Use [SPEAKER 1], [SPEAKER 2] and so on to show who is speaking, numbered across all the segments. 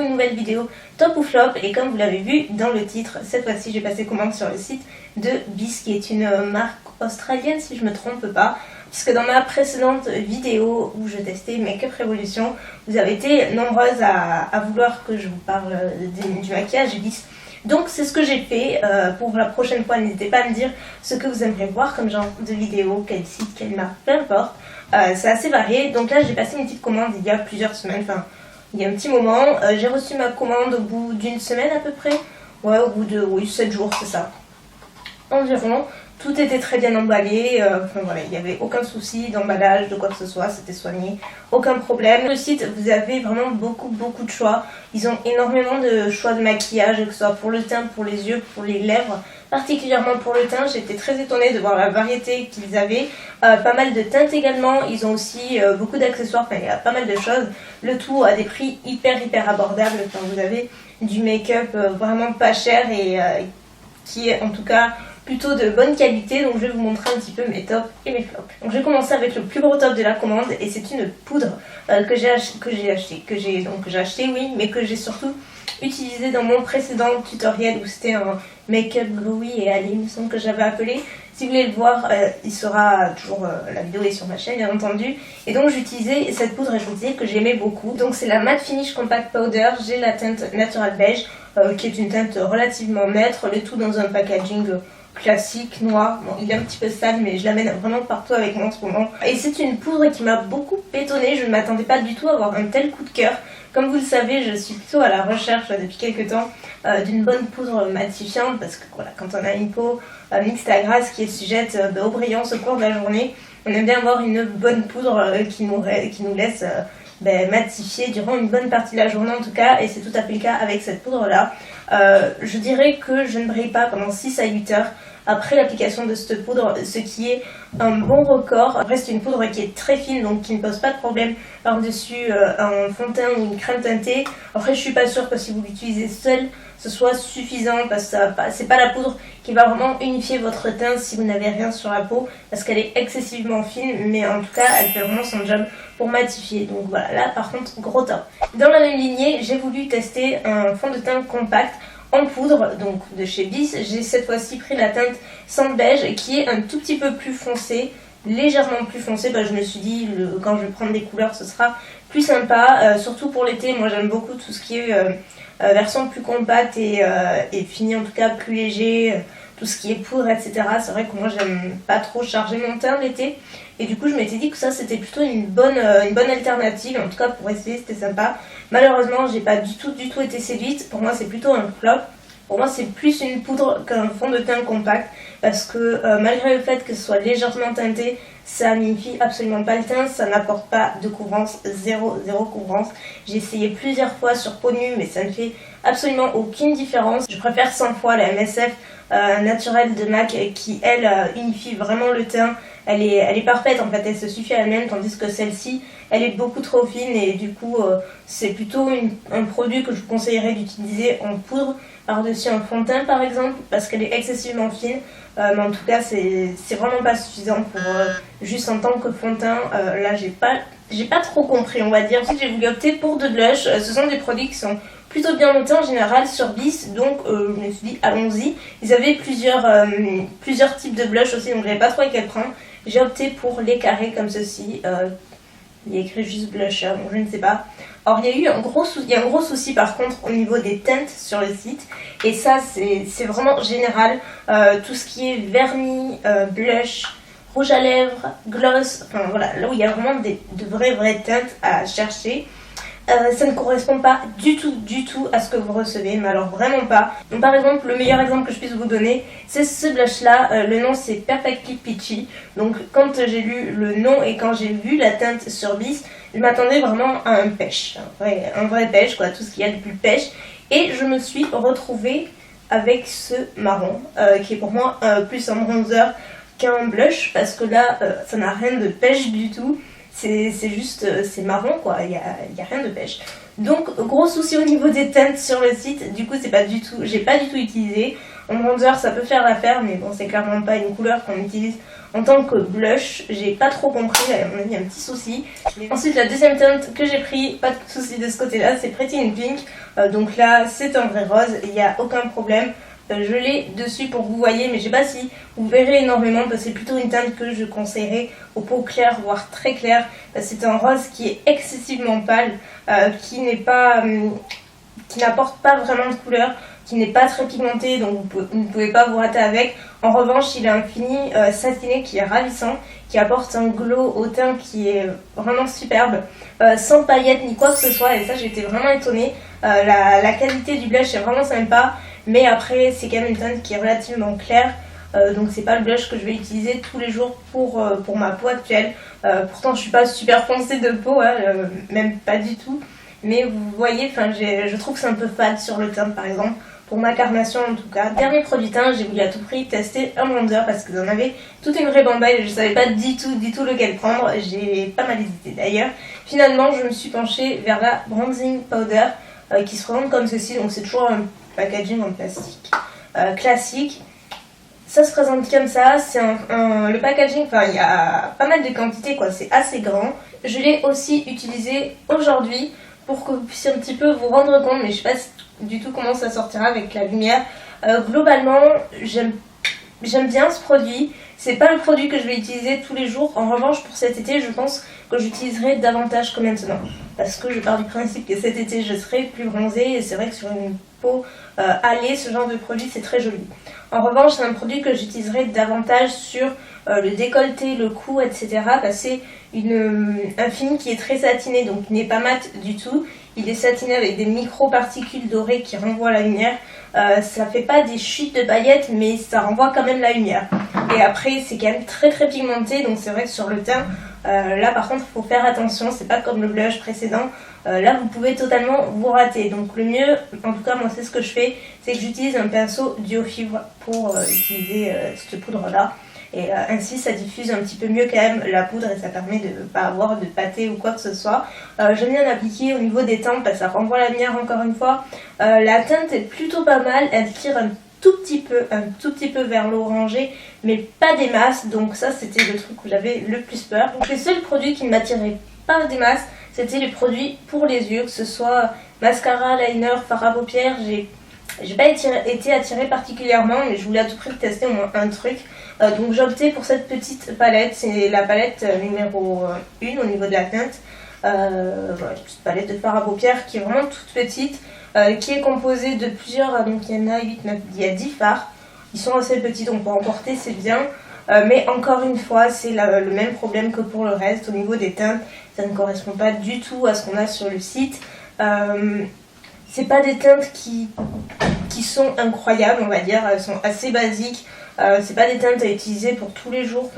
[SPEAKER 1] une nouvelle vidéo top ou flop. Et comme vous l'avez vu dans le titre, cette fois-ci j'ai passé commande sur le site de Bis, qui est une marque australienne si je me trompe pas. Puisque dans ma précédente vidéo où je testais Make Up Revolution, vous avez été nombreuses à vouloir que je vous parle du maquillage Bis. Donc c'est ce que j'ai fait. Pour la prochaine fois, n'hésitez pas à me dire ce que vous aimeriez voir comme genre de vidéo, quel site, quelle marque, peu importe. C'est assez varié. Donc là j'ai passé une petite commande il y a plusieurs semaines, enfin il y a un petit moment. J'ai reçu ma commande au bout d'une semaine à peu près. Ouais, au bout de 7 jours, c'est ça. Environ. Tout était très bien emballé, enfin voilà, il n'y avait aucun souci d'emballage, de quoi que ce soit, c'était soigné, aucun problème. Sur le site, vous avez vraiment beaucoup de choix. Ils ont énormément de choix de maquillage, que ce soit pour le teint, pour les yeux, pour les lèvres. Particulièrement pour le teint, j'étais très étonnée de voir la variété qu'ils avaient. Pas mal de teintes également, ils ont aussi beaucoup d'accessoires, enfin il y a pas mal de choses. Le tout à des prix hyper abordables. Enfin, vous avez du make-up vraiment pas cher et qui est en tout cas plutôt de bonne qualité. Donc je vais vous montrer un petit peu mes tops et mes flops. Donc je vais commencer avec le plus gros top de la commande, et c'est une poudre que j'ai acheté, oui, mais que j'ai surtout utilisé dans mon précédent tutoriel où c'était un make-up glowy et alime que j'avais appelé. Si vous voulez le voir, il sera toujours, la vidéo est sur ma chaîne bien entendu. Et donc j'utilisais cette poudre et je vous disais que j'aimais beaucoup. Donc c'est la Matte Finish Compact Powder, j'ai la teinte Natural Beige, qui est une teinte relativement neutre, le tout dans un packaging classique, noir. Bon, il est un petit peu sale, mais je l'amène vraiment partout avec moi en ce moment. Et c'est une poudre qui m'a beaucoup étonnée, je ne m'attendais pas du tout à avoir un tel coup de cœur. Comme vous le savez, je suis plutôt à la recherche depuis quelques temps d'une bonne poudre matifiante, parce que voilà, quand on a une peau mixte à grasse qui est sujette aux brillants au cours de la journée, on aime bien avoir une bonne poudre qui nous laisse matifier durant une bonne partie de la journée en tout cas, et c'est tout à fait le cas avec cette poudre là. Je dirais que je ne brille pas pendant 6 à 8 heures après l'application de cette poudre, ce qui est un bon record. Après c'est une poudre qui est très fine, donc qui ne pose pas de problème par-dessus un fond de teint ou une crème teintée. Après je suis pas sûre que si vous l'utilisez seul ce soit suffisant, parce que c'est pas la poudre qui va vraiment unifier votre teint si vous n'avez rien sur la peau, parce qu'elle est excessivement fine, mais en tout cas elle fait vraiment son job pour matifier. Donc voilà, là par contre gros top. Dans la même lignée, j'ai voulu tester un fond de teint compact en poudre, donc de chez Bis. J'ai cette fois-ci pris la teinte Sand Beige, qui est un tout petit peu plus foncé, légèrement plus foncé. Je me suis dit quand je vais prendre des couleurs ce sera plus sympa, surtout pour l'été. Moi j'aime beaucoup tout ce qui est version plus compacte et fini, en tout cas plus léger, tout ce qui est poudre, etc. C'est vrai que moi j'aime pas trop charger mon teint l'été, et du coup je m'étais dit que ça c'était plutôt une bonne alternative. En tout cas pour essayer c'était sympa. Malheureusement j'ai pas du tout été séduite. Pour moi c'est plutôt un flop. Pour moi c'est plus une poudre qu'un fond de teint compact, parce que malgré le fait que ce soit légèrement teinté, ça n'unifie absolument pas le teint, ça n'apporte pas de couvrance, zéro couvrance. J'ai essayé plusieurs fois sur peau nue, mais ça ne fait absolument aucune différence. Je préfère 100 fois la MSF naturelle de MAC, qui elle unifie vraiment le teint. Elle est parfaite en fait, elle se suffit à elle-même, tandis que celle-ci elle est beaucoup trop fine, et du coup c'est plutôt un produit que je vous conseillerais d'utiliser en poudre par-dessus un fond de teint par exemple, parce qu'elle est excessivement fine. Mais en tout cas c'est vraiment pas suffisant pour juste en tant que fond de teint. Là j'ai pas trop compris, on va dire. Ensuite j'ai voulu opter pour de blush. Ce sont des produits qui sont plutôt bien notés en général sur Bis, donc je me suis dit allons-y. Ils avaient plusieurs types de blush aussi, donc j'avais pas trop lesquels prendre. J'ai opté pour les carrés comme ceci. Il y a écrit juste blusher, donc je ne sais pas. Alors il y a un gros souci par contre au niveau des teintes sur le site, et ça c'est vraiment général. Tout ce qui est vernis, blush, rouge à lèvres, gloss, enfin voilà, là où il y a vraiment de vraies teintes à chercher. Ça ne correspond pas du tout à ce que vous recevez, mais alors vraiment pas. Donc par exemple, le meilleur exemple que je puisse vous donner, c'est ce blush là. Le nom c'est Perfectly Peachy. Donc quand j'ai lu le nom et quand j'ai vu la teinte sur Bis, je m'attendais vraiment à un pêche, un vrai pêche quoi, tout ce qu'il y a de plus pêche. Et je me suis retrouvée avec ce marron, qui est pour moi plus un bronzer qu'un blush, parce que là ça n'a rien de pêche du tout. C'est juste, c'est marron quoi, il y a rien de pêche. Donc gros souci au niveau des teintes sur le site, du coup j'ai pas du tout utilisé. En bronzer ça peut faire l'affaire, mais bon c'est clairement pas une couleur qu'on utilise En tant que blush, j'ai pas trop compris, à mon avis il y a un petit souci. Ensuite la deuxième teinte que j'ai pris, pas de souci de ce côté là, c'est Pretty in Pink. Donc là c'est un vrai rose, il n'y a aucun problème. Je l'ai dessus pour que vous voyez, mais je sais pas si vous verrez énormément parce que c'est plutôt une teinte que je conseillerais aux peaux claires, voire très claires. C'est un rose qui est excessivement pâle, qui n'apporte pas vraiment de couleur, qui n'est pas très pigmenté, donc vous ne pouvez pas vous rater avec. En revanche, il a un fini satiné qui est ravissant, qui apporte un glow au teint qui est vraiment superbe, sans paillettes ni quoi que ce soit, et ça j'ai été vraiment étonnée. La qualité du blush est vraiment sympa, mais après c'est quand même une teinte qui est relativement claire, donc c'est pas le blush que je vais utiliser tous les jours pour ma peau actuelle. Pourtant je suis pas super foncée de peau, hein, même pas du tout. Mais vous voyez, je trouve que c'est un peu fade sur le teint par exemple, pour ma carnation en tout cas. Dernier produit teint, j'ai voulu à tout prix tester un bronzer parce que j'en avais toute une ribambelle et je savais pas du tout lequel prendre. J'ai pas mal hésité d'ailleurs. Finalement, je me suis penchée vers la bronzing powder qui se présente comme ceci. Donc c'est toujours un packaging en plastique classique. Ça se présente comme ça, c'est le packaging, il y a pas mal de quantité quoi, c'est assez grand. Je l'ai aussi utilisé aujourd'hui pour que vous puissiez un petit peu vous rendre compte, mais je sais pas du tout comment ça sortira avec la lumière. Globalement, j'aime bien ce produit. C'est pas le produit que je vais utiliser tous les jours. En revanche, pour cet été, je pense que j'utiliserai davantage que maintenant. Parce que je pars du principe que cet été, je serai plus bronzée. Et c'est vrai que sur une peau hâlée, ce genre de produit, c'est très joli. En revanche, c'est un produit que j'utiliserai davantage sur le décolleté, le cou, etc. C'est un fini qui est très satiné, donc il n'est pas mat du tout. Il est satiné avec des micro-particules dorées qui renvoient la lumière. Ça fait pas des chutes de paillettes, mais ça renvoie quand même la lumière. Et après, c'est quand même très pigmenté, donc c'est vrai que sur le teint, là par contre, il faut faire attention. C'est pas comme le blush précédent. Là, vous pouvez totalement vous rater. Donc le mieux, en tout cas, moi c'est ce que je fais, c'est que j'utilise un pinceau duo fibre pour utiliser cette poudre-là. Et ainsi ça diffuse un petit peu mieux quand même la poudre et ça permet de ne pas avoir de pâté ou quoi que ce soit. J'aime bien l'appliquer au niveau des tempes parce que ça renvoie la lumière encore une fois. La teinte est plutôt pas mal, elle tire un tout petit peu vers l'orangé, mais pas des masses, donc ça c'était le truc où j'avais le plus peur. Donc les seuls produits qui ne m'attiraient pas des masses, c'était les produits pour les yeux, que ce soit mascara, liner, fard à paupières. J'ai pas été attirée particulièrement, mais je voulais à tout prix tester au moins un truc. Donc j'ai opté pour cette petite palette, c'est la palette numéro 1 au niveau de la teinte. Voilà, une petite palette de fard à paupières qui est vraiment toute petite, qui est composée de plusieurs, donc il y en a 8, 9, il y a 10 fards. Ils sont assez petits, donc pour en porter c'est bien. Mais encore une fois, c'est le même problème que pour le reste. Au niveau des teintes, ça ne correspond pas du tout à ce qu'on a sur le site. C'est pas des teintes qui sont incroyables, on va dire. Elles sont assez basiques. C'est pas des teintes à utiliser pour tous les jours.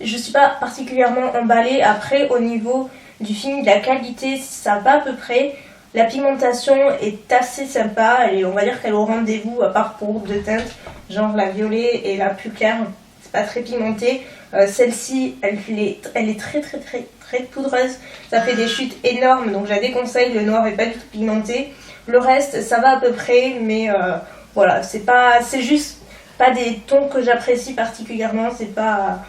[SPEAKER 1] Je suis pas particulièrement emballée. Après, au niveau du fini, de la qualité, ça va à peu près. La pigmentation est assez sympa. On va dire qu'elle est au rendez-vous, à part pour deux teintes, genre la violet et la plus claire. C'est pas très pigmenté. Celle-ci, elle est très poudreuse. Ça fait des chutes énormes, donc je la déconseille. Le noir est pas du tout pigmenté. Le reste, ça va à peu près, mais voilà, c'est juste pas des tons que j'apprécie particulièrement. C'est pas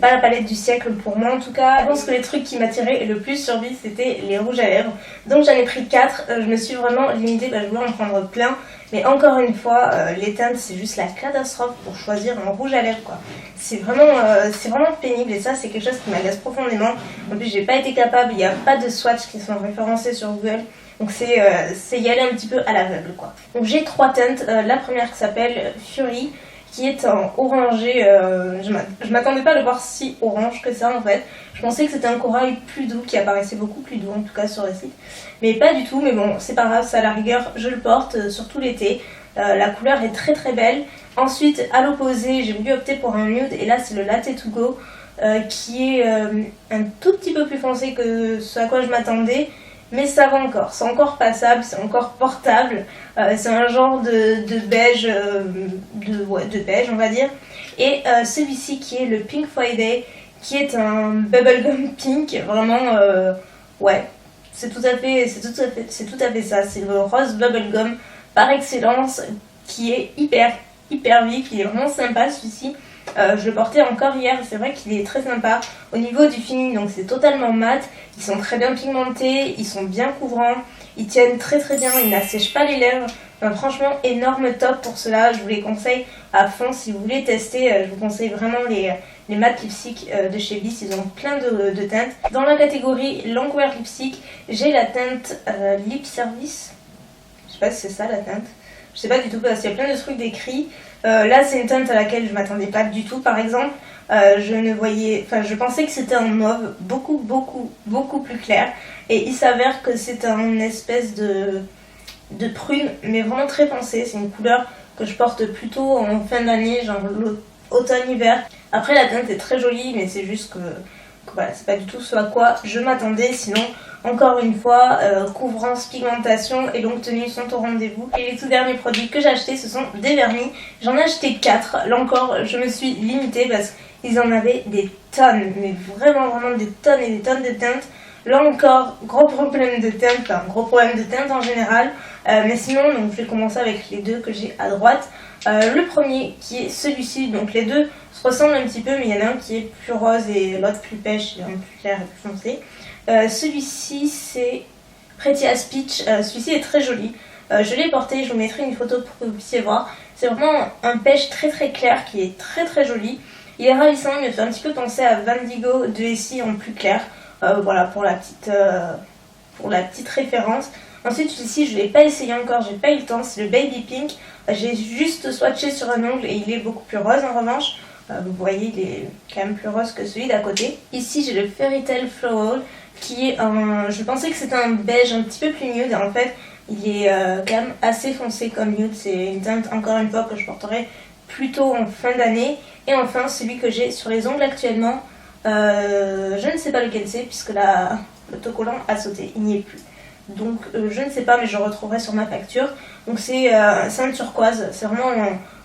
[SPEAKER 1] la palette du siècle pour moi en tout cas. Je pense que les trucs qui m'attiraient le plus sur Biss, c'était les rouges à lèvres. Donc j'en ai pris 4. Je me suis vraiment limitée, je voulais en prendre plein. Mais encore une fois, les teintes, c'est juste la catastrophe pour choisir un rouge à lèvres, quoi. C'est vraiment pénible et ça, c'est quelque chose qui m'agace profondément. En plus, j'ai pas été capable, il n'y a pas de swatch qui sont référencés sur Google. Donc c'est y aller un petit peu à l'aveugle, quoi. Donc j'ai 3 teintes. La première qui s'appelle Fury, qui est en orangé. Je m'attendais pas à le voir si orange que ça en fait. Je pensais que c'était un corail plus doux, qui apparaissait beaucoup plus doux en tout cas sur le site. Mais pas du tout, mais bon, c'est pas grave, ça à la rigueur, je le porte surtout l'été. La couleur est très belle. Ensuite, à l'opposé, j'ai voulu opter pour un nude, et là c'est le Latte to Go, qui est un tout petit peu plus foncé que ce à quoi je m'attendais. Mais ça va encore, c'est encore passable, c'est encore portable. C'est un genre de beige, de beige on va dire. Et celui-ci qui est le Pink Friday, qui est un bubblegum pink, vraiment, ouais, c'est tout à fait ça. C'est le rose bubblegum par excellence, qui est hyper vif, il est vraiment sympa celui-ci. Je le portais encore hier et c'est vrai qu'il est très sympa. Au niveau du fini, donc c'est totalement mat. Ils sont très bien pigmentés, ils sont bien couvrants, ils tiennent très bien, ils n'assèchent pas les lèvres. Enfin, franchement, énorme top pour cela. Je vous les conseille à fond si vous voulez tester. Je vous conseille vraiment les matte lipstick de chez Bis. Ils ont plein de teintes. Dans la catégorie Longwear Lipstick, j'ai la teinte Lip Service. Je sais pas si c'est ça la teinte. Je sais pas du tout parce qu'il y a plein de trucs décrits. Là, c'est une teinte à laquelle je m'attendais pas du tout. Par exemple, je pensais que c'était un mauve beaucoup plus clair. Et il s'avère que c'est un espèce de prune, mais vraiment très foncé. C'est une couleur que je porte plutôt en fin d'année, genre automne-hiver. Après, la teinte est très jolie, mais c'est juste que voilà, c'est pas du tout ce à quoi je m'attendais. Sinon, encore une fois, couvrance, pigmentation et longue tenue sont au rendez-vous. Et les tout derniers produits que j'ai achetés, ce sont des vernis. J'en ai acheté 4. Là encore, je me suis limitée parce qu'ils en avaient des tonnes, mais vraiment des tonnes et des tonnes de teintes. Là encore, gros problème de teinte, enfin gros problème de teinte en général. Mais sinon, donc, je vais commencer avec les deux que j'ai à droite. Le premier qui est celui-ci, donc les deux se ressemblent un petit peu, mais il y en a un qui est plus rose et l'autre plus pêche, un plus clair et plus foncé. Celui-ci c'est Pretty as Peach, celui-ci est très joli. Je l'ai porté, je vous mettrai une photo pour que vous puissiez voir. C'est vraiment un pêche très clair qui est très joli. Il est ravissant, il me fait un petit peu penser à Vandigo de Essie en plus clair. Voilà pour la petite référence. Ensuite celui-ci je ne l'ai pas essayé encore, j'ai pas eu le temps, c'est le Baby Pink. J'ai juste swatché sur un ongle et il est beaucoup plus rose en revanche. Vous voyez, il est quand même plus rose que celui d'à côté. Ici j'ai le Fairy Tale Floral qui est un... Je pensais que c'était un beige un petit peu plus nude. En fait il est quand même assez foncé comme nude. C'est une teinte encore une fois que je porterai plutôt en fin d'année. Et enfin celui que j'ai sur les ongles actuellement. Je ne sais pas lequel c'est puisque l'autocollant a sauté, il n'y est plus. Donc je ne sais pas mais je retrouverai sur ma facture. Donc c'est un turquoise, c'est vraiment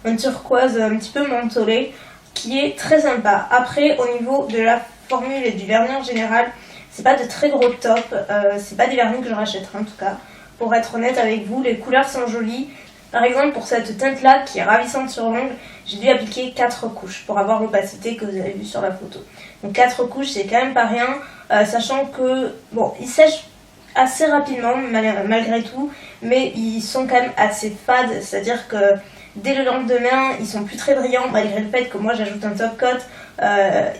[SPEAKER 1] un turquoise un petit peu mentholé qui est très sympa. Après au niveau de la formule et du vernis en général, c'est pas de très gros top, c'est pas des vernis que je rachèterai en tout cas. Pour être honnête avec vous, les couleurs sont jolies. Par exemple pour cette teinte là qui est ravissante sur l'ongle, j'ai dû appliquer 4 couches pour avoir l'opacité que vous avez vu sur la photo. Donc 4 couches c'est quand même pas rien, sachant que bon il sèche assez rapidement malgré tout, mais ils sont quand même assez fades, c'est à dire que dès le lendemain ils sont plus très brillants malgré le fait que moi j'ajoute un top coat.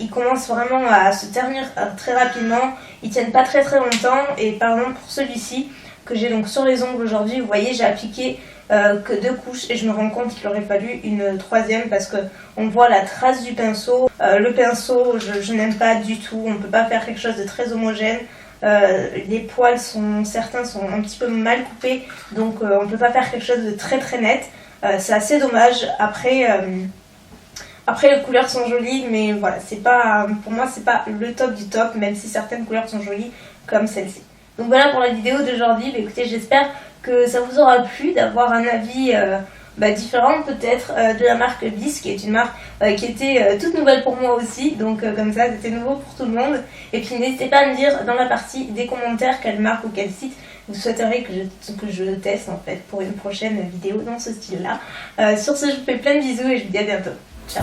[SPEAKER 1] Ils commencent vraiment à se ternir très rapidement, ils tiennent pas très longtemps. Et par exemple pour celui-ci que j'ai donc sur les ongles aujourd'hui, vous voyez j'ai appliqué que 2 couches et je me rends compte qu'il aurait fallu une troisième parce que on voit la trace du pinceau. Le pinceau je n'aime pas du tout, on ne peut pas faire quelque chose de très homogène. Les poils certains sont un petit peu mal coupés, donc on ne peut pas faire quelque chose de très net. C'est assez dommage. Après les couleurs sont jolies, mais voilà, pour moi c'est pas le top du top, même si certaines couleurs sont jolies comme celle-ci. Donc voilà pour la vidéo d'aujourd'hui. Écoutez, j'espère que ça vous aura plu d'avoir un avis différent peut-être de la marque Bis, qui est une marque qui était toute nouvelle pour moi aussi, donc comme ça c'était nouveau pour tout le monde. Et puis n'hésitez pas à me dire dans la partie des commentaires quelle marque ou quel site vous souhaiteriez que je teste en fait pour une prochaine vidéo dans ce style là. Sur ce, je vous fais plein de bisous et je vous dis à bientôt. Ciao.